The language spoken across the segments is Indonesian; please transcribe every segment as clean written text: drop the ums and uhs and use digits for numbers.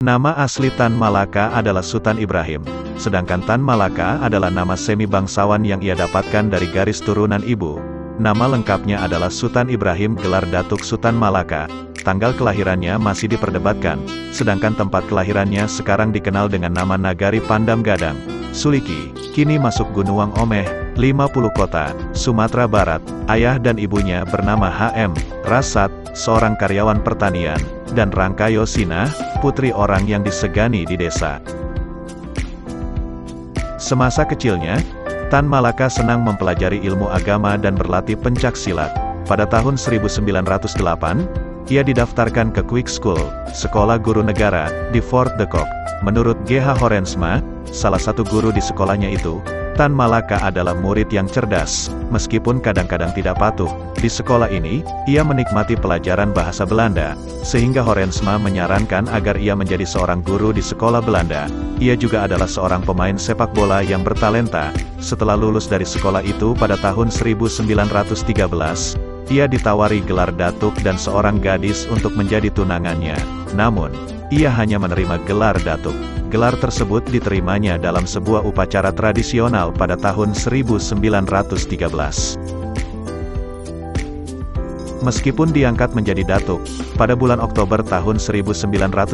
Nama asli Tan Malaka adalah Sultan Ibrahim, sedangkan Tan Malaka adalah nama semi bangsawan yang ia dapatkan dari garis turunan ibu. Nama lengkapnya adalah Sultan Ibrahim gelar Datuk Sultan Malaka. Tanggal kelahirannya masih diperdebatkan, sedangkan tempat kelahirannya sekarang dikenal dengan nama Nagari Pandam Gadang, Suliki, kini masuk Gunuang Omeh, 50 Kota, Sumatera Barat. Ayah dan ibunya bernama H.M. Rasat, seorang karyawan pertanian, dan Rangkayo Sina, putri orang yang disegani di desa. Semasa kecilnya, Tan Malaka senang mempelajari ilmu agama dan berlatih pencak silat. Pada tahun 1908, ia didaftarkan ke Quick School, sekolah guru negara, di Fort de Kock. Menurut G.H. Horensma, salah satu guru di sekolahnya itu, Tan Malaka adalah murid yang cerdas, meskipun kadang-kadang tidak patuh. Di sekolah ini, ia menikmati pelajaran bahasa Belanda, sehingga Horensma menyarankan agar ia menjadi seorang guru di sekolah Belanda. Ia juga adalah seorang pemain sepak bola yang bertalenta. Setelah lulus dari sekolah itu pada tahun 1913, ia ditawari gelar datuk dan seorang gadis untuk menjadi tunangannya. Namun, ia hanya menerima gelar datuk. Gelar tersebut diterimanya dalam sebuah upacara tradisional pada tahun 1913. Meskipun diangkat menjadi datuk, pada bulan Oktober tahun 1913,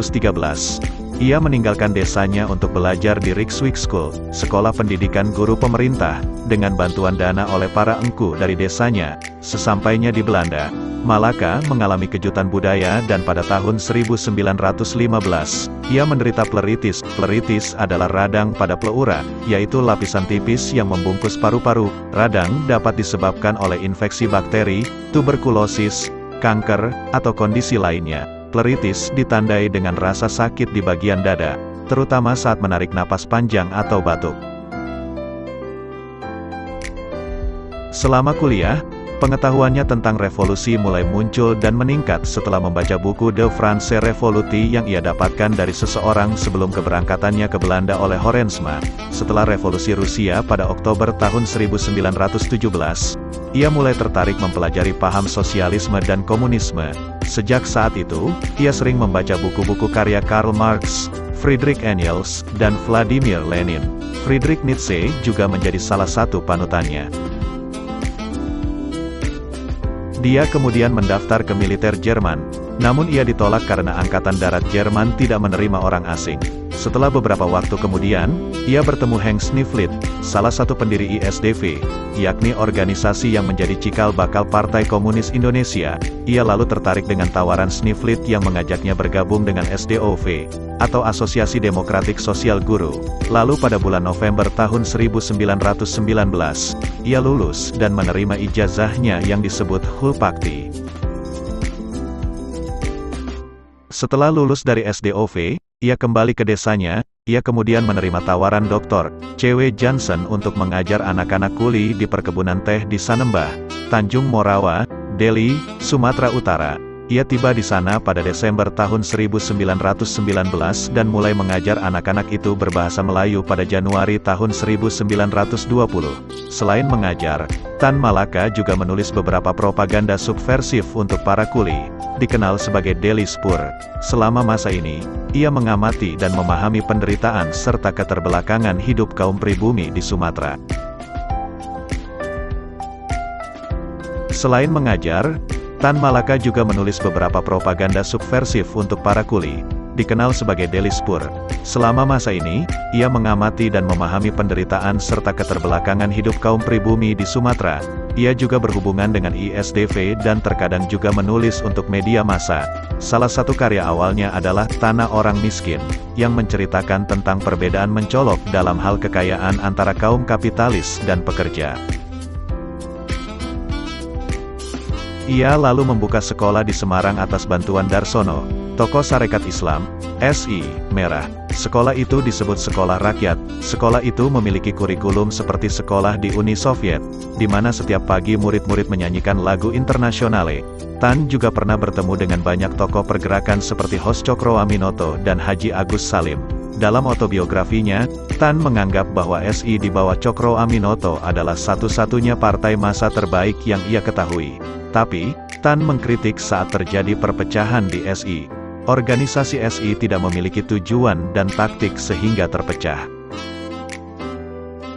ia meninggalkan desanya untuk belajar di Rijkswijk School, sekolah pendidikan guru pemerintah, dengan bantuan dana oleh para engku dari desanya. Sesampainya di Belanda, Malaka mengalami kejutan budaya dan pada tahun 1915, ia menderita pleuritis. Pleuritis adalah radang pada pleura, yaitu lapisan tipis yang membungkus paru-paru. Radang dapat disebabkan oleh infeksi bakteri, tuberkulosis, kanker, atau kondisi lainnya. Pleuritis ditandai dengan rasa sakit di bagian dada, terutama saat menarik napas panjang atau batuk. Selama kuliah, pengetahuannya tentang revolusi mulai muncul dan meningkat setelah membaca buku De Franse Revolutie yang ia dapatkan dari seseorang sebelum keberangkatannya ke Belanda oleh Horensma. Setelah revolusi Rusia pada Oktober tahun 1917, ia mulai tertarik mempelajari paham sosialisme dan komunisme. Sejak saat itu, ia sering membaca buku-buku karya Karl Marx, Friedrich Engels, dan Vladimir Lenin. Friedrich Nietzsche juga menjadi salah satu panutannya. Dia kemudian mendaftar ke militer Jerman, namun ia ditolak karena Angkatan Darat Jerman tidak menerima orang asing. Setelah beberapa waktu kemudian, ia bertemu Henk Snifflit, salah satu pendiri ISDV, yakni organisasi yang menjadi cikal bakal Partai Komunis Indonesia. Ia lalu tertarik dengan tawaran Snifflit yang mengajaknya bergabung dengan SDOV, atau Asosiasi Demokratik Sosial Guru. Lalu pada bulan November tahun 1919, ia lulus dan menerima ijazahnya yang disebut Hulpakti. Setelah lulus dari SDOV, ia kembali ke desanya. Ia kemudian menerima tawaran Dr. C.W. Johnson untuk mengajar anak-anak kuli di perkebunan teh di Sanembah, Tanjung Morawa, Delhi, Sumatera Utara. Ia tiba di sana pada Desember tahun 1919 dan mulai mengajar anak-anak itu berbahasa Melayu pada Januari tahun 1920. Selain mengajar, Tan Malaka juga menulis beberapa propaganda subversif untuk para kuli, dikenal sebagai Delhi Spur. Selama masa ini, ia mengamati dan memahami penderitaan serta keterbelakangan hidup kaum pribumi di Sumatera. Selain mengajar, Tan Malaka juga menulis beberapa propaganda subversif untuk para kuli, dikenal sebagai Delhi Spur. Selama masa ini, ia mengamati dan memahami penderitaan serta keterbelakangan hidup kaum pribumi di Sumatera. Ia juga berhubungan dengan ISDV dan terkadang juga menulis untuk media massa. Salah satu karya awalnya adalah Tanah Orang Miskin, yang menceritakan tentang perbedaan mencolok dalam hal kekayaan antara kaum kapitalis dan pekerja. Ia lalu membuka sekolah di Semarang atas bantuan Darsono, tokoh Sarekat Islam, SI, Merah. Sekolah itu disebut Sekolah Rakyat. Sekolah itu memiliki kurikulum seperti sekolah di Uni Soviet, di mana setiap pagi murid-murid menyanyikan lagu Internasionale. Tan juga pernah bertemu dengan banyak tokoh pergerakan seperti Hos Cokroaminoto dan Haji Agus Salim. Dalam autobiografinya, Tan menganggap bahwa SI di bawah Cokroaminoto adalah satu-satunya partai massa terbaik yang ia ketahui. Tapi, Tan mengkritik saat terjadi perpecahan di SI. organisasi SI tidak memiliki tujuan dan taktik sehingga terpecah.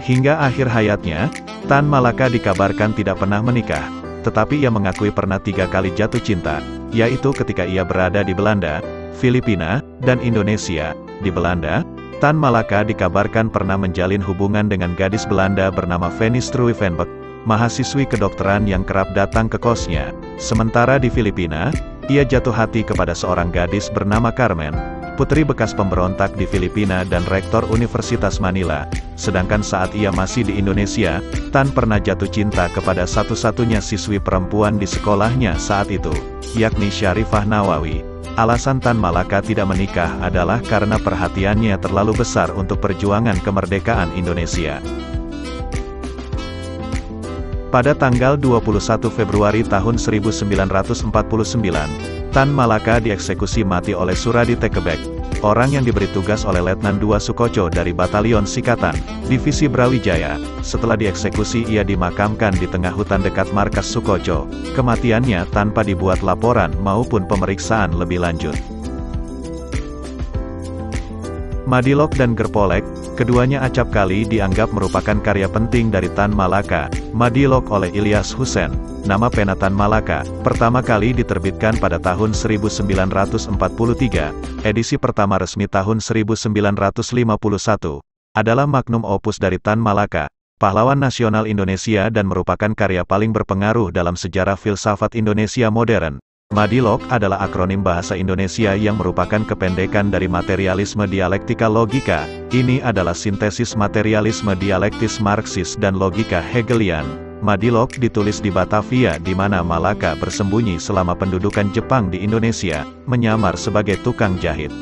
Hingga akhir hayatnya, Tan Malaka dikabarkan tidak pernah menikah, tetapi ia mengakui pernah 3 kali jatuh cinta, yaitu ketika ia berada di Belanda, Filipina, dan Indonesia. Di Belanda, Tan Malaka dikabarkan pernah menjalin hubungan dengan gadis Belanda bernama Fanny Struivenbeck, mahasiswi kedokteran yang kerap datang ke kosnya. Sementara di Filipina, ia jatuh hati kepada seorang gadis bernama Carmen, putri bekas pemberontak di Filipina dan rektor Universitas Manila. Sedangkan saat ia masih di Indonesia, Tan pernah jatuh cinta kepada satu-satunya siswi perempuan di sekolahnya saat itu, yakni Syarifah Nawawi. Alasan Tan Malaka tidak menikah adalah karena perhatiannya terlalu besar untuk perjuangan kemerdekaan Indonesia. Pada tanggal 21 Februari tahun 1949, Tan Malaka dieksekusi mati oleh Suradi Tekebek, orang yang diberi tugas oleh Letnan II Sukoco dari Batalion Sikatan, Divisi Brawijaya. Setelah dieksekusi ia dimakamkan di tengah hutan dekat markas Sukoco. Kematiannya tanpa dibuat laporan maupun pemeriksaan lebih lanjut. Madilog dan Gerpolek, keduanya acap kali dianggap merupakan karya penting dari Tan Malaka. Madilog oleh Ilyas Hussein, nama pena Tan Malaka, pertama kali diterbitkan pada tahun 1943, edisi pertama resmi tahun 1951, adalah magnum opus dari Tan Malaka, pahlawan nasional Indonesia dan merupakan karya paling berpengaruh dalam sejarah filsafat Indonesia modern. Madilog adalah akronim bahasa Indonesia yang merupakan kependekan dari materialisme dialektika logika. Ini adalah sintesis materialisme dialektis Marxis dan logika Hegelian. Madilog ditulis di Batavia di mana Malaka bersembunyi selama pendudukan Jepang di Indonesia, menyamar sebagai tukang jahit.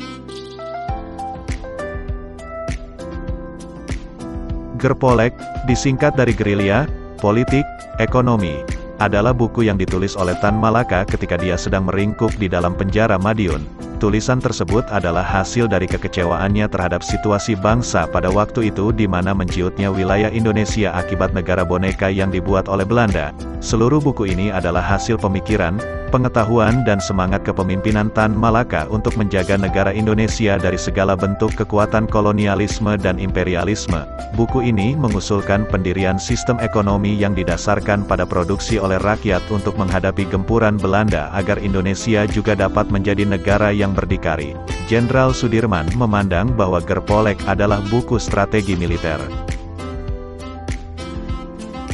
Gerpolek, disingkat dari gerilya, politik, ekonomi, adalah buku yang ditulis oleh Tan Malaka ketika dia sedang meringkuk di dalam penjara Madiun. Tulisan tersebut adalah hasil dari kekecewaannya terhadap situasi bangsa pada waktu itu di mana menciutnya wilayah Indonesia akibat negara boneka yang dibuat oleh Belanda. Seluruh buku ini adalah hasil pemikiran, pengetahuan dan semangat kepemimpinan Tan Malaka untuk menjaga negara Indonesia dari segala bentuk kekuatan kolonialisme dan imperialisme. Buku ini mengusulkan pendirian sistem ekonomi yang didasarkan pada produksi oleh rakyat untuk menghadapi gempuran Belanda agar Indonesia juga dapat menjadi negara yang berdikari. Jenderal Sudirman memandang bahwa Gerpolek adalah buku strategi militer.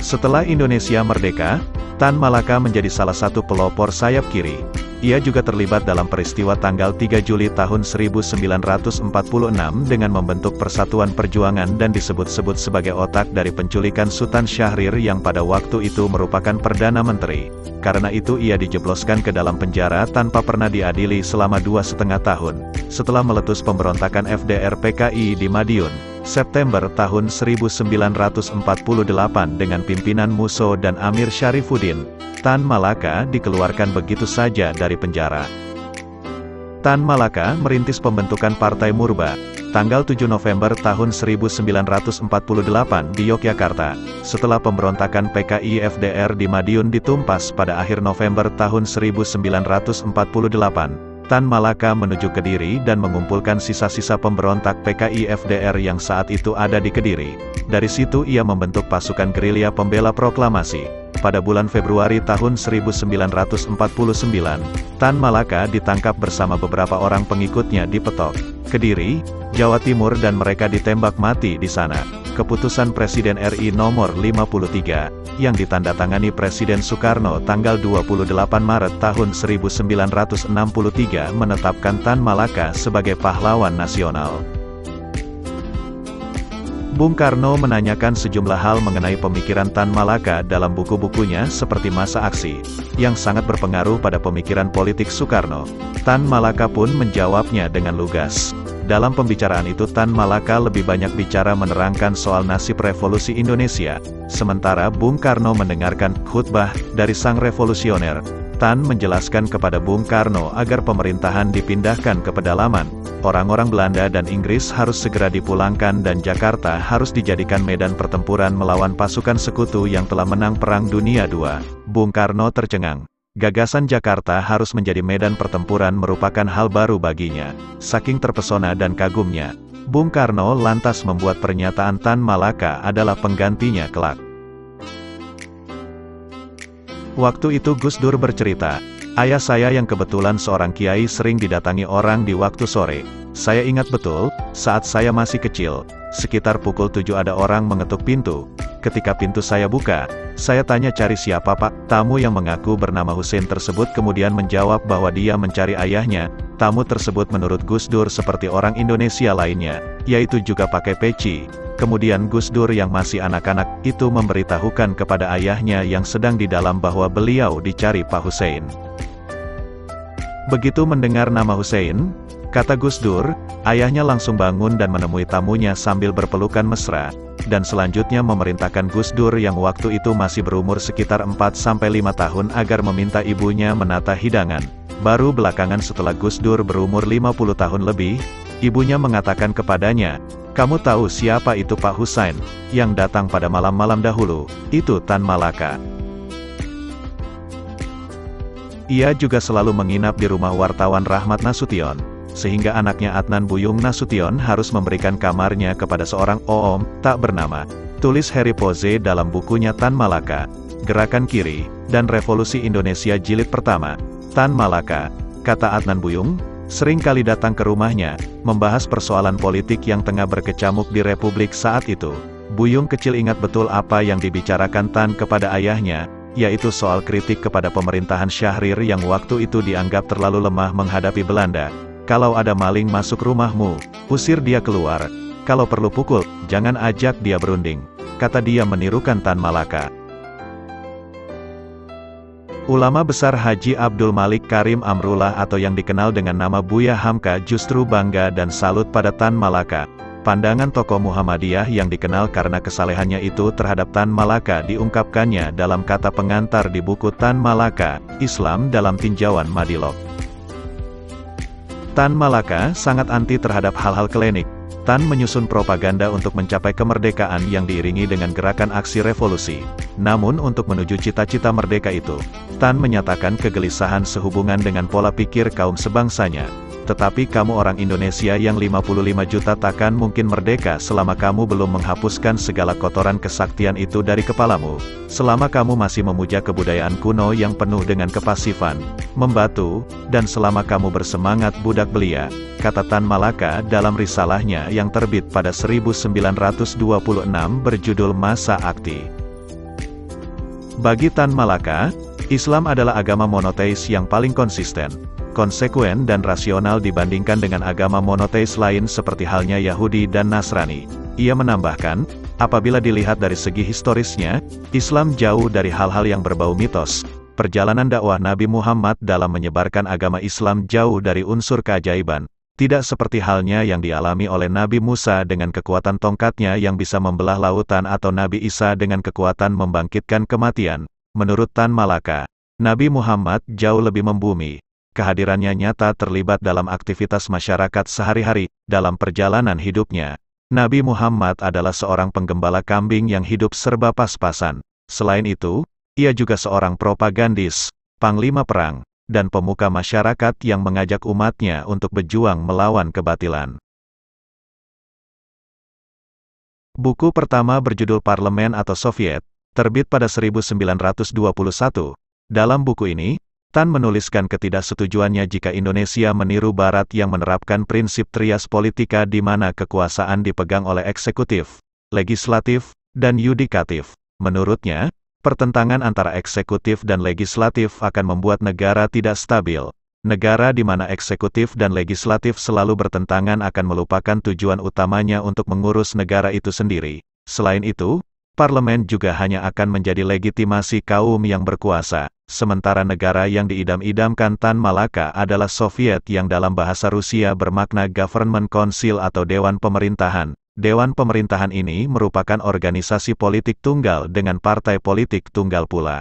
Setelah Indonesia merdeka, Tan Malaka menjadi salah satu pelopor sayap kiri. Ia juga terlibat dalam peristiwa tanggal 3 Juli tahun 1946 dengan membentuk Persatuan Perjuangan dan disebut-sebut sebagai otak dari penculikan Sultan Syahrir yang pada waktu itu merupakan Perdana Menteri. Karena itu ia dijebloskan ke dalam penjara tanpa pernah diadili selama 2,5 tahun. Setelah meletus pemberontakan FDR PKI di Madiun, September tahun 1948 dengan pimpinan Musso dan Amir Syarifuddin, Tan Malaka dikeluarkan begitu saja dari penjara. Tan Malaka merintis pembentukan Partai Murba, tanggal 7 November tahun 1948 di Yogyakarta. Setelah pemberontakan PKI FDR di Madiun ditumpas pada akhir November tahun 1948, Tan Malaka menuju Kediri dan mengumpulkan sisa-sisa pemberontak PKI FDR yang saat itu ada di Kediri. Dari situ ia membentuk pasukan gerilya pembela proklamasi. Pada bulan Februari tahun 1949, Tan Malaka ditangkap bersama beberapa orang pengikutnya di Petok, Kediri, Jawa Timur dan mereka ditembak mati di sana. Keputusan Presiden RI nomor 53, yang ditandatangani Presiden Soekarno tanggal 28 Maret tahun 1963 menetapkan Tan Malaka sebagai pahlawan nasional. Bung Karno menanyakan sejumlah hal mengenai pemikiran Tan Malaka dalam buku-bukunya seperti Masa Aksi, yang sangat berpengaruh pada pemikiran politik Soekarno. Tan Malaka pun menjawabnya dengan lugas. Dalam pembicaraan itu Tan Malaka lebih banyak bicara menerangkan soal nasib revolusi Indonesia, sementara Bung Karno mendengarkan khutbah dari sang revolusioner. Tan menjelaskan kepada Bung Karno agar pemerintahan dipindahkan ke pedalaman, orang-orang Belanda dan Inggris harus segera dipulangkan dan Jakarta harus dijadikan medan pertempuran melawan pasukan sekutu yang telah menang Perang Dunia II. Bung Karno tercengang. Gagasan Jakarta harus menjadi medan pertempuran merupakan hal baru baginya. Saking terpesona dan kagumnya, Bung Karno lantas membuat pernyataan Tan Malaka adalah penggantinya kelak. Waktu itu Gus Dur bercerita, "Ayah saya yang kebetulan seorang kiai sering didatangi orang di waktu sore. Saya ingat betul, saat saya masih kecil, sekitar pukul 7 ada orang mengetuk pintu. Ketika pintu saya buka, saya tanya cari siapa Pak. Tamu yang mengaku bernama Hussein tersebut kemudian menjawab bahwa dia mencari ayahnya. Tamu tersebut menurut Gus Dur seperti orang Indonesia lainnya, yaitu juga pakai peci. Kemudian Gus Dur yang masih anak-anak itu memberitahukan kepada ayahnya yang sedang di dalam bahwa beliau dicari Pak Hussein. Begitu mendengar nama Hussein, kata Gus Dur, ayahnya langsung bangun dan menemui tamunya sambil berpelukan mesra, dan selanjutnya memerintahkan Gus Dur yang waktu itu masih berumur sekitar 4-5 tahun agar meminta ibunya menata hidangan. Baru belakangan setelah Gus Dur berumur 50 tahun lebih, ibunya mengatakan kepadanya, "Kamu tahu siapa itu Pak Hussein, yang datang pada malam-malam dahulu? Itu Tan Malaka. Ia juga selalu menginap di rumah wartawan Rahmat Nasution, sehingga anaknya Adnan Buyung Nasution harus memberikan kamarnya kepada seorang om tak bernama." Tulis Harry Poze dalam bukunya Tan Malaka, Gerakan Kiri, dan Revolusi Indonesia Jilid Pertama. Tan Malaka, kata Adnan Buyung, sering kali datang ke rumahnya, membahas persoalan politik yang tengah berkecamuk di Republik saat itu. Buyung kecil ingat betul apa yang dibicarakan Tan kepada ayahnya, yaitu soal kritik kepada pemerintahan Syahrir yang waktu itu dianggap terlalu lemah menghadapi Belanda. "Kalau ada maling masuk rumahmu, usir dia keluar. Kalau perlu pukul, jangan ajak dia berunding," kata dia menirukan Tan Malaka. Ulama besar Haji Abdul Malik Karim Amrullah atau yang dikenal dengan nama Buya Hamka justru bangga dan salut pada Tan Malaka. Pandangan tokoh Muhammadiyah yang dikenal karena kesalehannya itu terhadap Tan Malaka diungkapkannya dalam kata pengantar di buku Tan Malaka, Islam dalam Tinjauan Madilog. Tan Malaka sangat anti terhadap hal-hal klinik. Tan menyusun propaganda untuk mencapai kemerdekaan yang diiringi dengan gerakan aksi revolusi. Namun untuk menuju cita-cita merdeka itu, Tan menyatakan kegelisahan sehubungan dengan pola pikir kaum sebangsanya. "Tetapi kamu orang Indonesia yang 55 juta takkan mungkin merdeka selama kamu belum menghapuskan segala kotoran kesaktian itu dari kepalamu. Selama kamu masih memuja kebudayaan kuno yang penuh dengan kepasifan, membatu, dan selama kamu bersemangat budak belia," kata Tan Malaka dalam risalahnya yang terbit pada 1926 berjudul Masa Akti. Bagi Tan Malaka, Islam adalah agama monoteis yang paling konsisten, konsekuen dan rasional dibandingkan dengan agama monoteis lain seperti halnya Yahudi dan Nasrani. Ia menambahkan, apabila dilihat dari segi historisnya, Islam jauh dari hal-hal yang berbau mitos. Perjalanan dakwah Nabi Muhammad dalam menyebarkan agama Islam jauh dari unsur keajaiban. Tidak seperti halnya yang dialami oleh Nabi Musa dengan kekuatan tongkatnya yang bisa membelah lautan atau Nabi Isa dengan kekuatan membangkitkan kematian. Menurut Tan Malaka, Nabi Muhammad jauh lebih membumi. Kehadirannya nyata terlibat dalam aktivitas masyarakat sehari-hari, dalam perjalanan hidupnya. Nabi Muhammad adalah seorang penggembala kambing yang hidup serba pas-pasan. Selain itu, ia juga seorang propagandis, panglima perang, dan pemuka masyarakat yang mengajak umatnya untuk berjuang melawan kebatilan. Buku pertama berjudul Parlemen atau Soviet, terbit pada 1921. Dalam buku ini, Tan menuliskan ketidaksetujuannya jika Indonesia meniru Barat yang menerapkan prinsip trias politika di mana kekuasaan dipegang oleh eksekutif, legislatif, dan yudikatif. Menurutnya, pertentangan antara eksekutif dan legislatif akan membuat negara tidak stabil. Negara di mana eksekutif dan legislatif selalu bertentangan akan melupakan tujuan utamanya untuk mengurus negara itu sendiri. Selain itu, parlemen juga hanya akan menjadi legitimasi kaum yang berkuasa. Sementara negara yang diidam-idamkan Tan Malaka adalah Soviet yang dalam bahasa Rusia bermakna Government Council atau Dewan Pemerintahan. Dewan Pemerintahan ini merupakan organisasi politik tunggal dengan partai politik tunggal pula.